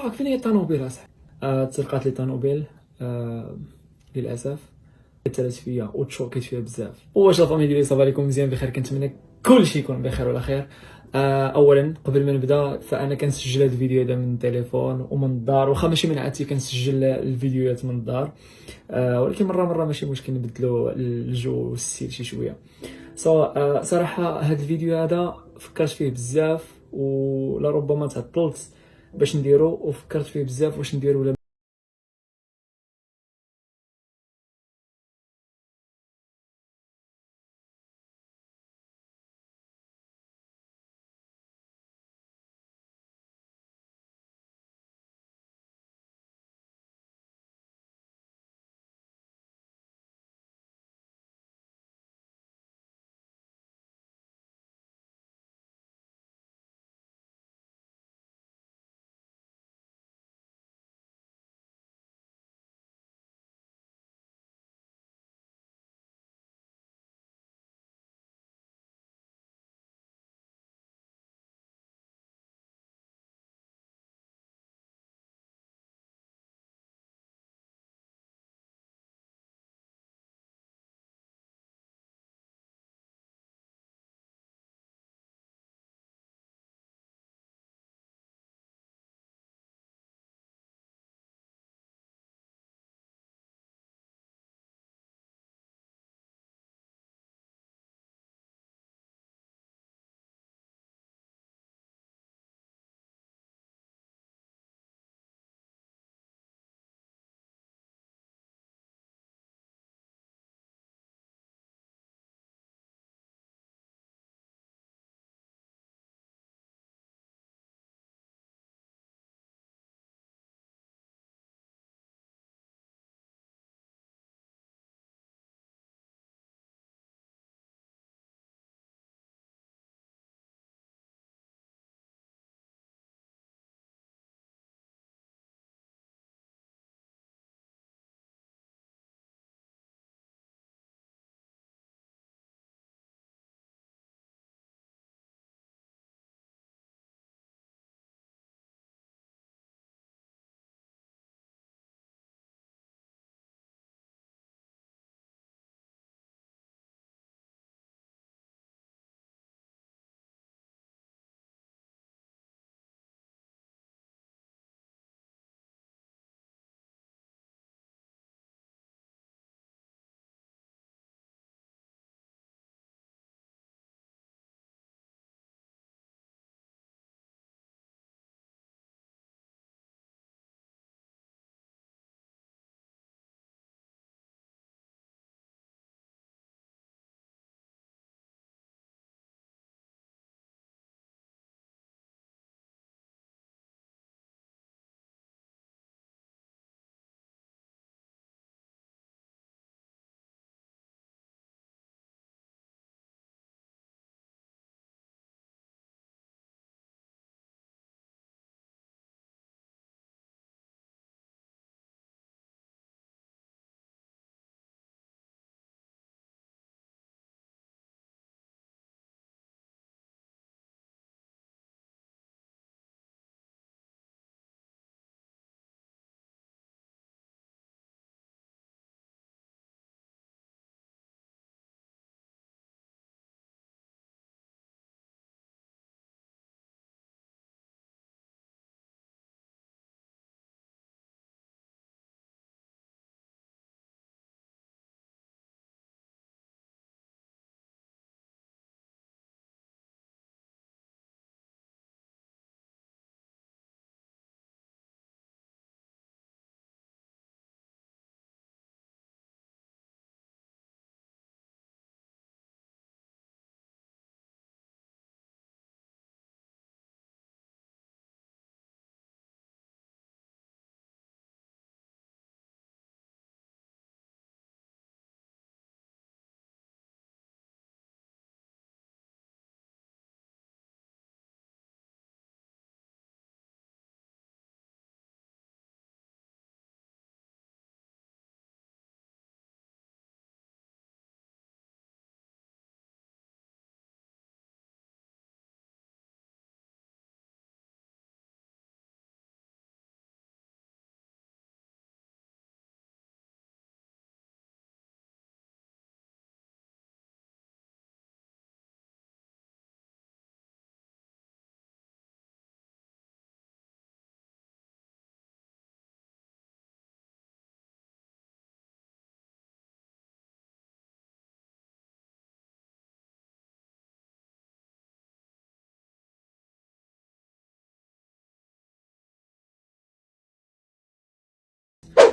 فاك فين هي الطوموبيل اصاحبي؟ تسرقات لي طوموبيل، للاسف. تلات فيا وتشوكيت فيها بزاف. واش لافامي ديالي صافا عليكم مزيان بخير؟ كنتمنى كلشي يكون بخير وعلى خير. اولا قبل ما نبدا فانا كنسجل هذا الفيديو هذا من التليفون ومن الدار، واخا ماشي من عادتي كنسجل الفيديوهات من الدار. ولكن مره ماشي مشكل نبدلوا الجو والستيل شي شويه. صراحه هذا الفيديو هذا فكرت فيه بزاف، ولربما تعطلت باش نديرو، وفكرت فيه بزاف واش نديرو ولا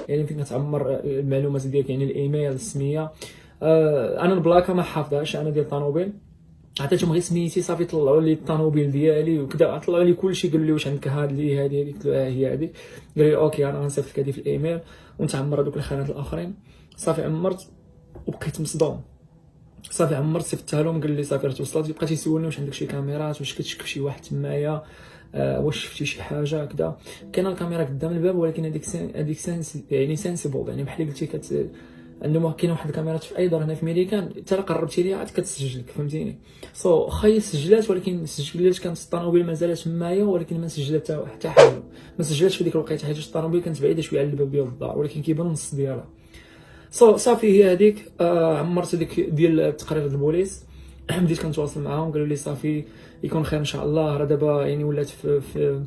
يعني فين كتعمر المعلومات ديالك، يعني الايميل، السميه. انا البلاكه ما حافظهاش انا ديال الطوموبيل، عطيتهم غير سميتي صافي، طلعوا لي الطوموبيل ديالي وكذا، طلعوا لي كلشي، قالوا لي واش عندك هاد لي هادي هذيك، قلت له هي هذيك. قال لي اوكي انا غنصيفط لك هادي في الايميل ونتعمر هذوك الخانات الاخرين. صافي عمرت وبقيت مصدوم. صافي عمرت صيفطتها لهم، قال لي صافي راه توصلت. بقى تيسولني واش عندك شي كاميرات، واش كتشك في شي واحد تمايا، واش شفتي شي حاجه كذا. كاينه الكاميرا قدام الباب، ولكن هذيك يعني سنسيبل، يعني بحال قلتي عندهم كاينه واحد الكاميرات في اي دار هنا في ميريكان، حتى الا قربتي ليها عاد كتسجلك، فهمتيني. خاي سجلات، ولكن سجلات كانت الطوموبيل مازالت تمايا، ولكن ما سجلت حتى حاجه، ما سجلتش في ديك الوقيته، حيت الطوموبيل كانت بعيده شويه على الباب ديال الدار، ولكن كيبان النص ديالها. صافي هي هذيك. عمرت هذيك ديال تقرير البوليس. بديت كنتواصل معاهم، قالوا لي صافي يكون خير ان شاء الله، راه دابا يعني ولات في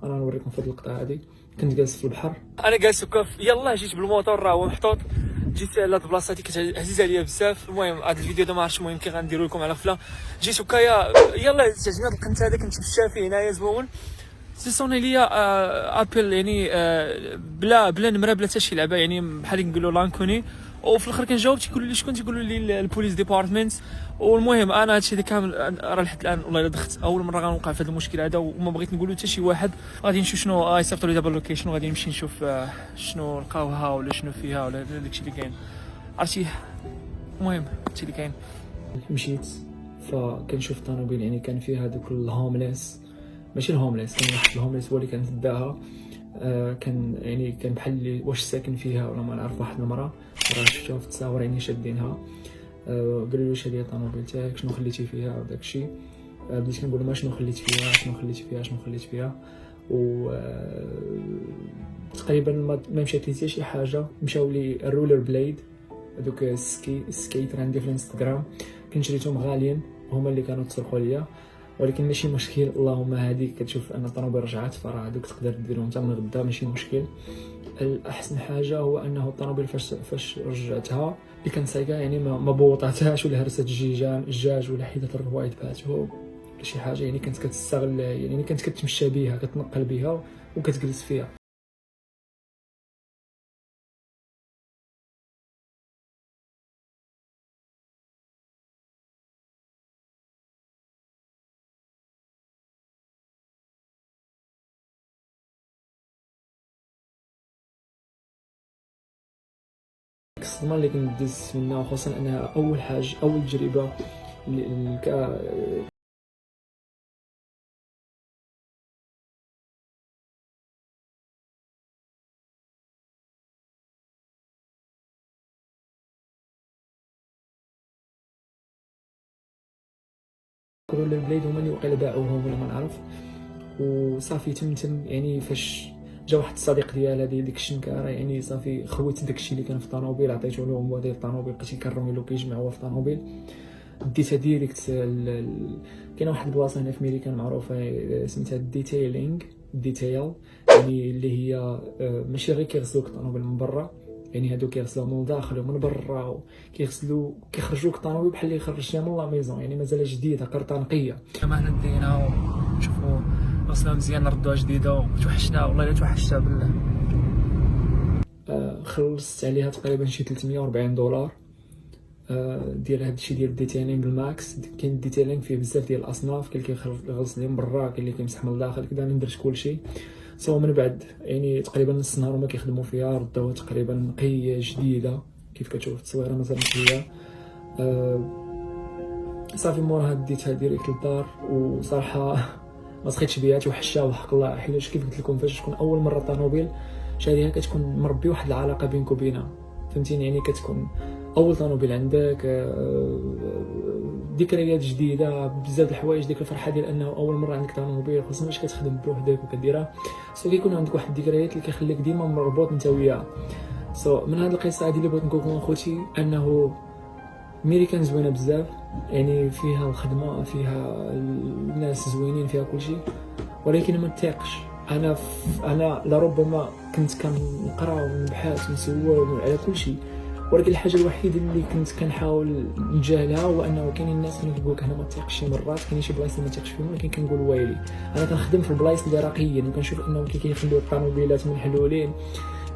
انا نوريكم في هذه اللقطه هذه. كنت جالس في البحر، انا جالس هكا، يلاه جيت بالموطور راه هو محطوط، جيت لهاد البلاصه هادي كانت عزيزه عليا بزاف. المهم هذا الفيديو دا ما عرفتش، المهم كي غنديرو لكم على غفله. جيت هكايا يلاه تعجبني هذا القنت هذا، كنت مشى فيه هنايا زوون، سيصوني ليا ابل يعني بلا نمره بلا حتى شي لعبه، يعني بحال نقولوا لانكوني. وفي الاخر كنجاوب تيقولوا لي شكون، تيقولوا لي البوليس ديبارتمنت. والمهم انا هادشي اللي كامل راه لحد الان والله الا دخلت اول مره غنوقع في هذا المشكل هذا، وما بغيت نقولوا حتى شي واحد. غادي نشوف شنو يصيفطوا لي دابا اللوكيشن، وغادي نمشي نشوف شنو لقاوها ولا شنو فيها ولا داكشي اللي كاين، عرفتي. المهم هادشي اللي كاين. مشيت فكنشوف الطوموبيل، يعني كان فيه هذوك الهومليس، ماشي الهومليس، كان واحد الهومليس هو اللي كان داها. كان يعني كان بحال اللي واش ساكن فيها ولا ما نعرف. واحد المراه راه شفتها في التصاور يعني شادينها، قالوا له واش هذه الطوموبيل تاعك، شنو خليتي فيها وداك الشيء. بديت كنقول ما شنو خليت فيها، شنو خليت فيها. و تقريبا ما مشات لي حتى شي حاجه. مشاو لي الرولر بليد، هذوك السكيت عندي في الانستغرام، كنت شريتهم غاليين، هما اللي كانوا تسرقوا ليا. ولكن ماشي مشكل، اللهم هادي كتشوف ان الطوموبيل رجعت، فراه هذوك تقدر ديرهم حتى من غدا، ماشي مشكل. الاحسن حاجه هو انه الطوموبيل فاش رجعتها اللي كان سايقها يعني ما بوطاتهاش ولا هرست الدجاج ولا حيدت الروائد باتو ولا شي حاجه، يعني كانت كتستغل، يعني كانت كتمشى بها، كتنقل بها وكتجلس فيها. الصدمه اللي كنت دزت منها، خصوصا انها اول تجربه كرول البليد هما اللي وقيلا باعوهم ولا ما نعرف. وصافي تم يعني فاش جا واحد الصديق ديالها ديك الشنكاره، يعني صافي خوت داكشي اللي كان في الطوموبيل، عطيتو له هو ديال الطوموبيل، بقيت كنرمي له كيجمع هو في الطوموبيل. ديتها ديريكت كاينه واحد البلاصه هنا في ميريكان معروفه سميتها ديتيل، يعني اللي هي ماشي غير كيغسلوك الطوموبيل من برا، يعني هادو كيغسلوه من الداخل ومن برا، كيخرجوك الطوموبيل بحال اللي خرجتها من لا ميزون، يعني مازال جديده قرطه نقيه. كما هنا دينا ونشوفوا غسلوها مزيان، ردوها جديده وتوحشنا، والله الا توحشتها بالله. خلصت عليها تقريبا شي $340 ديال هادشي ديال الديتيلينغ بالماكس. كاين الديتيلينغ فيه بزاف ديال الاصناف، كاين اللي كيغسل لي من برا، كاين اللي كيمسح من الداخل، كدا انا درت كلشي. سوا من بعد يعني تقريبا نص نهار هما كيخدموا فيها، ردوها تقريبا نقيه جديده كيف كتشوف في التصويره مازال نقيه. صافي موراها ديتها ديريكت للدار، وصراحه ما سخيتش بها، توحشتها وحق الله. حيت كيف قلت لكم فاش تكون اول مره طوموبيل شاريها كتكون مربي واحد العلاقه بينك وبينها، فهمتيني، يعني كتكون اول طوموبيل عندك، ذكريات جديده، بزاف د الحوايج، ديك الفرحه ديال انه اول مره عندك طوموبيل، خصوصا فاش كتخدم بوحدك وكديرها، كيكون عندك واحد الذكريات اللي كيخليك ديما مربوط انت وياها. من هذه القصه هذه اللي بغيت نقول لكم اخوتي، انه ميريكان زوينه بزاف، يعني فيها الخدمه، فيها الناس زوينين، فيها كلشي، ولكن ما تيقش. انا لربما كنت كنقرا ونبحث ونسول على كلشي، ولكن الحاجه الوحيده اللي كنت كنحاول نتجاهلها هو انه كاينين الناس اللي كيقول لك انا ما تيقش شي مرات، كاينين شي بلايص اللي ما تيقش فيهم، ولكن كنقول ويلي. انا كنخدم في البلايص اللي راقيين، وكنشوف انهم كيخليو الطوموبيلات محلولين،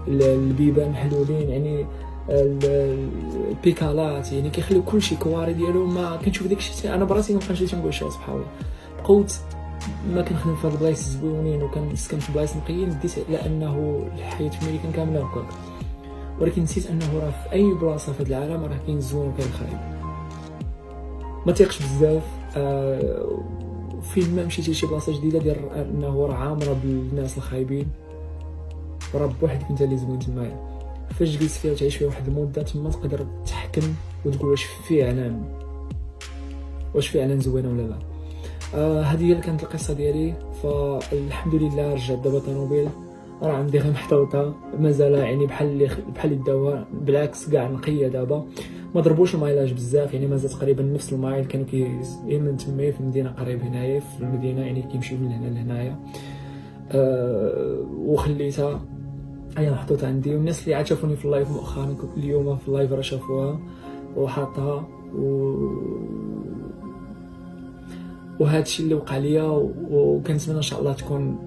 البيبان محلولين، يعني البيكالات، يعني كيخليو كلشي كواري ديالو. ما كنشوف داكشي، انا براسي ما بقاش تنقول شي سبحان الله. بقيت ما كنخدم في البلايص زوينين وكنسكن في بلايص نقيين، ديت على انه الحياه في ميريكان كامله هكاك، ولكن نسيت انه راه في اي بلاصه في هذا العالم راه كاين الزوين وكاين الخايب. ما تيقش بزاف. فين ما مشيتي لشي بلاصه جديده دير انه راه عامره بالناس الخايبين، وراه بوحدك انت اللي زوين تمايا. فاش جلست فيها وتعيش فيها واحد المده تما تقدر تحكم وتقول واش فعلا زوينه ولا لا. هذه هي اللي كانت القصه ديالي. فالحمد لله رجعت دابا طوموبيل، راه عندي غير محطوطه، مازال يعني بحال اللي داوها، بالعكس كاع نقيه دابا. ما ضربوش المايلاج بزاف، يعني مازال تقريبا نفس المايل كانوا من تما في المدينه قريب هنايا في المدينه، يعني كيمشيو من هنا لهنايا. وخليتها هي محطوطه عندي. والناس اللي عاد شافوني في اللايف مؤخرا اليوم في اللايف راه شافوها وحاطها وهذا الشيء اللي وقع ليا، وكنتمنى ان شاء الله تكون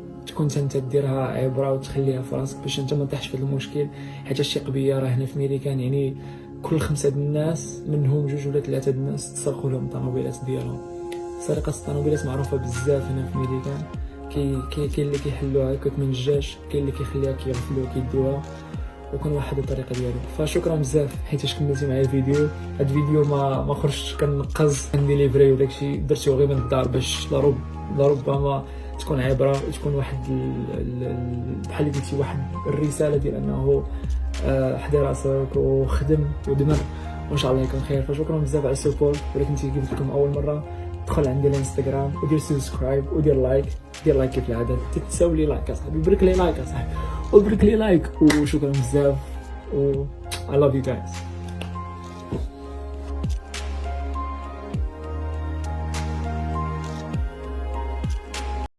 انت ديرها عبره وتخليها في راسك باش انت ما تطيحش في هذا المشكل. حيت الشيء قبيه راه هنا في ميريكان يعني كل 5 الناس منهم 2 ولا 3 الناس تسرقوا لهم الطوموبيلات ديالهم. سرقه الطوموبيلات معروفه بزاف هنا في ميريكان. كاين اللي كيحلوها كتمنجاش، كاين اللي كيخليها كيغفلوها كيديوها، وكل واحد الطريقه ديالو. فشكرا بزاف حيت كملتي معايا الفيديو. هاد الفيديو ما خرجتش كنقز كنديليفري ولا داكشي، درتو غير من الدار باش لربما تكون عبره وتكون واحد بحال اللي قلتي واحد الرساله ديال انه حدي راسك وخدم ودمر وان شاء الله يكون خير. فشكرا بزاف على السبورت. ولكن كنت قلت لكم اول مره دخل عندي الانستغرام ودير سبسكرايب ودير لايك، دير لايك كيف العاده، تساوي لي لايك اصاحبي، برك لي لايك اصاحبي، وبرك لي لايك. وشكرا بزاف و I love you guys.